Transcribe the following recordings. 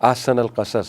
ahsan al qasas,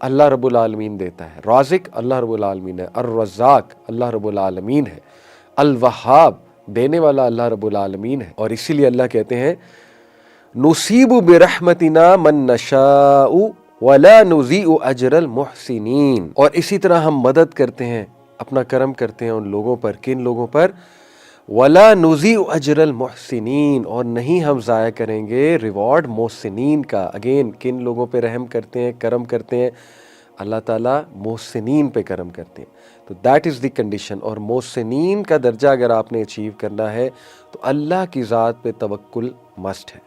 اللہ رب العالمین دیتا ہے، رازق اللہ رب العالمین ہے، الرزاق اللہ رب العالمین ہے، الوہاب دینے والا اللہ رب العالمین ہے. اور اسی لیے اللہ کہتے ہیں نصیب برحمتنا من نشاء ولا نضیع اجر المحسنین. اور اسی طرح ہم مدد کرتے ہیں، اپنا کرم کرتے ہیں ان لوگوں پر، کن لوگوں پر؟ ولا نضیع اجر المحسنین، اور نہیں ہم ضائع کریں گے ریوارڈ محسنین کا. اگین کن لوگوں پہ رحم کرتے ہیں، کرم کرتے ہیں؟ اللہ تعالیٰ محسنین پہ کرم کرتے ہیں. تو دیٹ از دی کنڈیشن. اور محسنین کا درجہ اگر آپ نے اچیو کرنا ہے تو اللہ کی ذات پہ توکل مسٹ ہے.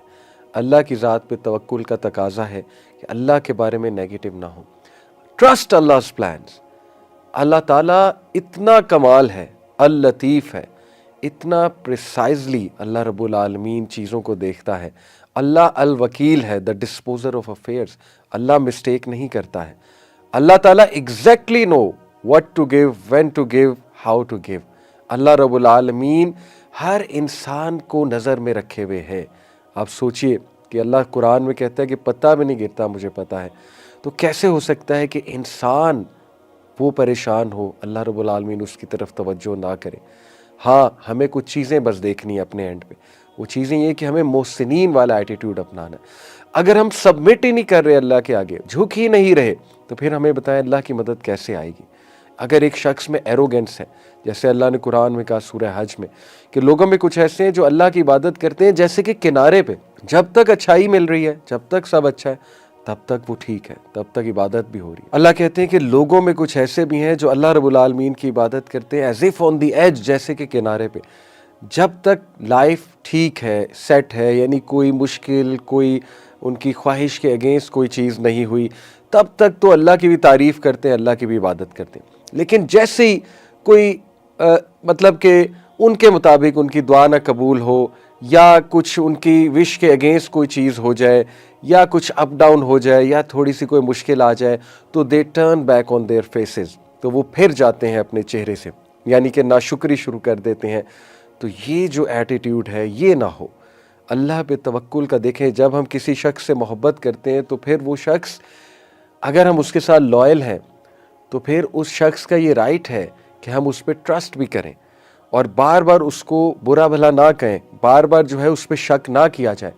اللہ کی ذات پہ توکل کا تقاضا ہے کہ اللہ کے بارے میں نیگیٹو نہ ہو. Trust Allah's plans. اللہ تعالیٰ اتنا کمال ہے، اللطیف ہے، اتنا پریسائزلی اللہ رب العالمین چیزوں کو دیکھتا ہے. اللہ الوکیل ہے، the disposer of affairs. Allah mistake نہیں کرتا ہے. اللہ تعالیٰ exactly know what to give, when to give, how to give. اللہ رب العالمین ہر انسان کو نظر میں رکھے ہوئے ہے. آپ سوچئے کہ اللہ قرآن میں کہتا ہے کہ پتہ بھی نہیں گرتا مجھے پتہ ہے، تو کیسے ہو سکتا ہے کہ انسان وہ پریشان ہو، اللہ رب العالمین اس کی طرف توجہ نہ کرے؟ ہاں ہمیں کچھ چیزیں بس دیکھنی ہے اپنے اینڈ پہ. وہ چیزیں یہ کہ ہمیں محسنین والا ایٹیٹیوڈ اپنانا ہے. اگر ہم سبمٹ ہی نہیں کر رہے اللہ کے آگے، جھک ہی نہیں رہے، تو پھر ہمیں بتائیں اللہ کی مدد کیسے آئے گی؟ اگر ایک شخص میں ایروگنس ہے، جیسے اللہ نے قرآن میں کہا سورہ حج میں کہ لوگوں میں کچھ ایسے ہیں جو اللہ کی عبادت کرتے ہیں جیسے کہ کنارے پہ، جب تک اچھائی مل رہی ہے، جب تک سب اچھا ہے، تب تک وہ ٹھیک ہے، تب تک عبادت بھی ہو رہی ہے. اللہ کہتے ہیں کہ لوگوں میں کچھ ایسے بھی ہیں جو اللہ رب العالمین کی عبادت کرتے ہیں as if on the edge, جیسے کہ کنارے پہ. جب تک لائف ٹھیک ہے، سیٹ ہے، یعنی کوئی مشکل، کوئی ان کی خواہش کے اگینسٹ کوئی چیز نہیں ہوئی، تب تک تو اللہ کی بھی تعریف کرتے ہیں، اللہ کی بھی عبادت کرتے ہیں. لیکن جیسے ہی کوئی مطلب کہ ان کے مطابق ان کی دعا نہ قبول ہو، یا کچھ ان کی وش کے اگینسٹ کوئی چیز ہو جائے، یا کچھ اپ ڈاؤن ہو جائے، یا تھوڑی سی کوئی مشکل آ جائے، تو they turn back on their faces, تو وہ پھر جاتے ہیں اپنے چہرے سے، یعنی کہ ناشکری شروع کر دیتے ہیں. تو یہ جو ایٹیٹیوڈ ہے یہ نہ ہو. اللہ پہ توکل کا دیکھیں، جب ہم کسی شخص سے محبت کرتے ہیں تو پھر وہ شخص اگر ہم اس کے ساتھ لائل ہیں تو پھر اس شخص کا یہ رائٹ ہے کہ ہم اس پہ ٹرسٹ بھی کریں، اور بار بار اس کو برا بھلا نہ کہیں، بار بار جو ہے اس پہ شک نہ کیا جائے.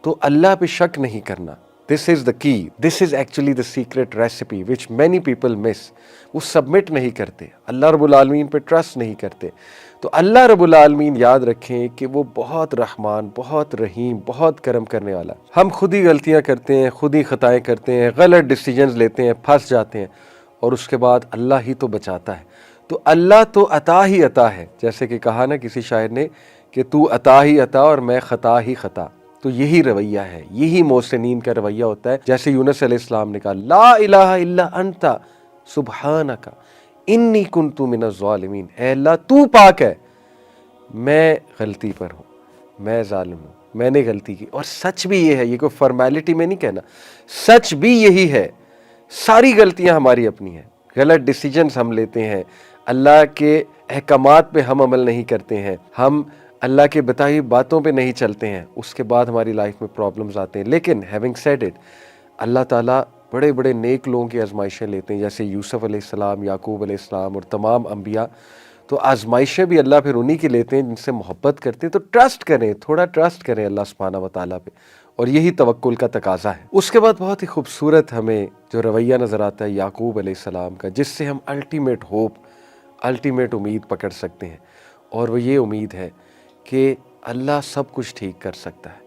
تو اللہ پہ شک نہیں کرنا، دس is the key, this is actually the secret recipe which many people miss. وہ سبمٹ نہیں کرتے، اللہ رب العالمین پہ ٹرسٹ نہیں کرتے. تو اللہ رب العالمین یاد رکھیں کہ وہ بہت رحمان، بہت رحیم، بہت کرم کرنے والا. ہم خود ہی غلطیاں کرتے ہیں، خود ہی خطائیں کرتے ہیں، غلط ڈیسیجنز لیتے ہیں، پھنس جاتے ہیں، اور اس کے بعد اللہ ہی تو بچاتا ہے. تو اللہ تو عطا ہی عطا ہے، جیسے کہ کہا نا کسی شاعر نے کہ تو عطا ہی عطا اور میں خطا ہی خطا. تو یہی رویہ ہے، یہی محسنین کا رویہ ہوتا ہے. جیسے یونس علیہ السلام نے کہا لا الہ الا انت سبحانک انی کنت من الظالمین، اے اللہ تو پاک ہے، میں غلطی پر ہوں، میں ظالم ہوں، میں نے غلطی کی. اور سچ بھی یہ ہے، یہ کوئی فارمیلٹی میں نہیں کہنا، سچ بھی یہی ہے. ساری غلطیاں ہماری اپنی ہیں، غلط ڈیسیجنز ہم لیتے ہیں، اللہ کے احکامات پہ ہم عمل نہیں کرتے ہیں، ہم اللہ کے بتائی باتوں پہ نہیں چلتے ہیں، اس کے بعد ہماری لائف میں پرابلمز آتے ہیں. لیکن ہیونگ سیڈ اٹ، اللہ تعالیٰ بڑے بڑے نیک لوگوں کی آزمائشیں لیتے ہیں، جیسے یوسف علیہ السلام، یعقوب علیہ السلام اور تمام انبیاء. تو آزمائشیں بھی اللہ پھر انہی کی لیتے ہیں جن سے محبت کرتے ہیں. تو ٹرسٹ کریں، تھوڑا ٹرسٹ کریں اللہ سبحانہ و تعالیٰ پہ، اور یہی توکل کا تقاضا ہے. اس کے بعد بہت ہی خوبصورت ہمیں جو رویہ نظر آتا ہے یعقوب علیہ السلام کا، جس سے ہم الٹیمیٹ ہوپ، الٹیمیٹ امید پکڑ سکتے ہیں. اور وہ یہ امید ہے کہ اللہ سب کچھ ٹھیک کر سکتا ہے.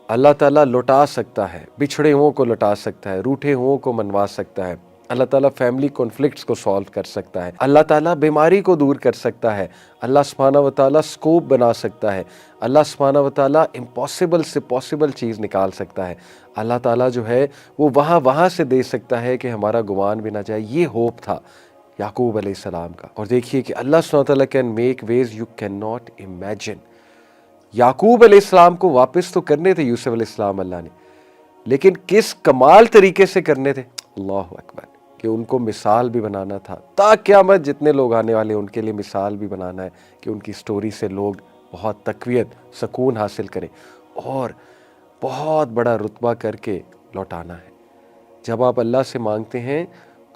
اللہ تعالیٰ لوٹا سکتا ہے، بچھڑے ہوں کو لوٹا سکتا ہے، روٹھے ہوں کو منوا سکتا ہے. اللہ تعالیٰ فیملی کانفلکٹس کو سالو کر سکتا ہے. اللہ تعالیٰ بیماری کو دور کر سکتا ہے. اللہ سبحانہ و تعالیٰ سکوپ بنا سکتا ہے. اللہ سبحانہ و تعالیٰ امپاسبل سے پاسبل چیز نکال سکتا ہے. اللہ تعالیٰ جو ہے وہ وہاں سے دے سکتا ہے کہ ہمارا گمان بھی نہ جائے. یہ ہوپ تھا یعقوب علیہ السلام کا. اور دیکھیے کہ اللہ سبحانہ و تعالیٰ can make ways you can not imagine. یعقوب علیہ السلام کو واپس تو کرنے تھے یوسف علیہ السلام اللہ نے، لیکن کس کمال طریقے سے کرنے تھے، اللہ اکبر، کہ ان کو مثال بھی بنانا تھا. تا قیامت جتنے لوگ آنے والے ان کے لیے مثال بھی بنانا ہے کہ ان کی سٹوری سے لوگ بہت تقویت، سکون حاصل کریں، اور بہت بڑا رتبہ کر کے لوٹانا ہے. جب آپ اللہ سے مانگتے ہیں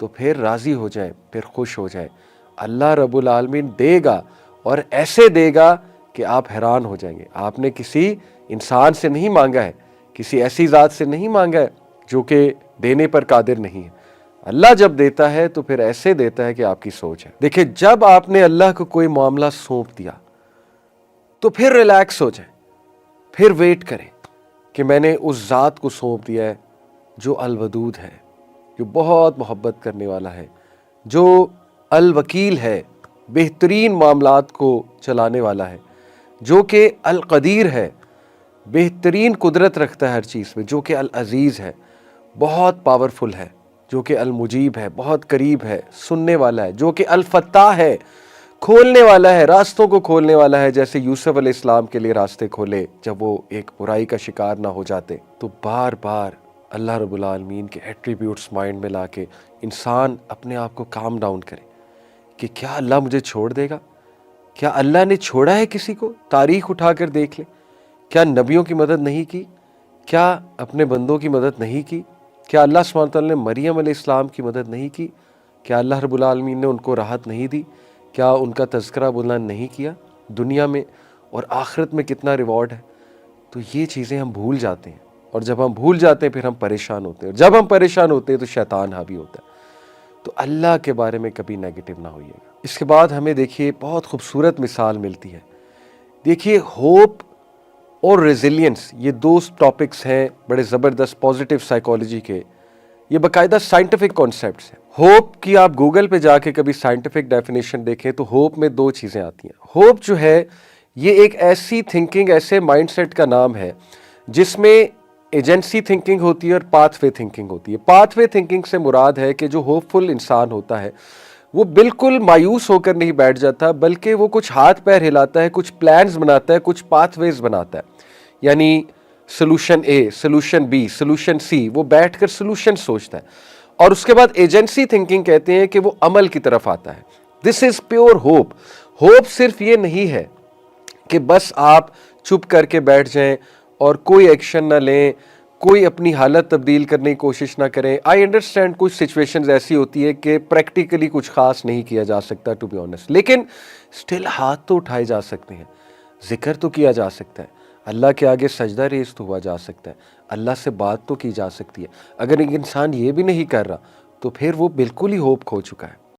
تو پھر راضی ہو جائیں، پھر خوش ہو جائیں۔ اللہ رب العالمین دے گا، اور ایسے دے گا کہ آپ حیران ہو جائیں گے۔ آپ نے کسی انسان سے نہیں مانگا ہے، کسی ایسی ذات سے نہیں مانگا ہے جو کہ دینے پر قادر نہیں ہے۔ اللہ جب دیتا ہے تو پھر ایسے دیتا ہے کہ آپ کی سوچ ہے۔ دیکھیں، جب آپ نے اللہ کو کوئی معاملہ سونپ دیا تو پھر ریلیکس ہو جائیں، پھر ویٹ کریں کہ میں نے اس ذات کو سونپ دیا ہے جو الودود ہے، جو بہت محبت کرنے والا ہے، جو الوکیل ہے، بہترین معاملات کو چلانے والا ہے، جو کہ القدیر ہے، بہترین قدرت رکھتا ہے ہر چیز میں، جو کہ العزیز ہے، بہت پاورفل ہے، جو کہ المجیب ہے، بہت قریب ہے، سننے والا ہے، جو کہ الفتاح ہے، کھولنے والا ہے، راستوں کو کھولنے والا ہے، جیسے یوسف علیہ السلام کے لیے راستے کھولے جب وہ ایک برائی کا شکار نہ ہو جاتے۔ تو بار بار اللہ رب العالمین کے ایٹریبیوٹس مائنڈ میں لا کے انسان اپنے آپ کو کام ڈاؤن کرے کہ کیا اللہ مجھے چھوڑ دے گا؟ کیا اللہ نے چھوڑا ہے کسی کو؟ تاریخ اٹھا کر دیکھ لے، کیا نبیوں کی مدد نہیں کی؟ کیا اپنے بندوں کی مدد نہیں کی؟ کیا اللہ سبحانہ وتعالی نے مریم علیہ السلام کی مدد نہیں کی؟ کیا اللہ رب العالمین نے ان کو راحت نہیں دی؟ کیا ان کا تذکرہ بلند نہیں کیا دنیا میں اور آخرت میں کتنا ریوارڈ ہے؟ تو یہ چیزیں ہم بھول جاتے ہیں، اور جب ہم بھول جاتے ہیں پھر ہم پریشان ہوتے ہیں، اور جب ہم پریشان ہوتے ہیں تو شیطان حاوی ہوتا ہے۔ تو اللہ کے بارے میں کبھی نیگیٹو نہ ہوئیے گا۔ اس کے بعد ہمیں دیکھیے بہت خوبصورت مثال ملتی ہے۔ دیکھیے، ہوپ اور ریزیلینس، یہ دو ٹاپکس ہیں بڑے زبردست پازیٹیو سائیکالوجی کے، یہ باقاعدہ سائنٹیفک کانسیپٹس ہیں۔ ہوپ کی آپ گوگل پہ جا کے کبھی سائنٹیفک ڈیفینیشن دیکھیں تو ہوپ میں دو چیزیں آتی ہیں۔ ہوپ جو ہے یہ ایک ایسی تھنکنگ، ایسے مائنڈ سیٹ کا نام ہے جس میں ایجنسی تھنکنگ ہوتی ہے اور پاتھ وے تھنکنگ ہوتی ہے۔ پاتھ وے تھنکنگ سے مراد ہے کہ جو ہوپ فل انسان ہوتا ہے وہ بالکل مایوس ہو کر نہیں بیٹھ جاتا، بلکہ وہ کچھ ہاتھ پیر ہلاتا ہے، کچھ پلانز بناتا ہے، کچھ پاتھ ویز بناتا ہے، یعنی solution A, solution B, solution C, وہ بیٹھ کر سلوشن سوچتا ہے۔ اور اس کے بعد ایجنسی تھنکنگ کہتے ہیں کہ وہ عمل کی طرف آتا ہے۔ دس از پیور ہوپ۔ ہوپ صرف یہ نہیں ہے کہ بس آپ چپ کر کے بیٹھ جائیں اور کوئی ایکشن نہ لیں، کوئی اپنی حالت تبدیل کرنے کی کوشش نہ کریں۔ آئی انڈرسٹینڈ کچھ سچویشنز ایسی ہوتی ہے کہ پریکٹیکلی کچھ خاص نہیں کیا جا سکتا، ٹو بی آنیسٹ، لیکن سٹل ہاتھ تو اٹھائے جا سکتے ہیں، ذکر تو کیا جا سکتا ہے، اللہ کے آگے سجدہ ریز تو ہوا جا سکتا ہے، اللہ سے بات تو کی جا سکتی ہے۔ اگر ایک انسان یہ بھی نہیں کر رہا تو پھر وہ بالکل ہی ہوپ کھو چکا ہے۔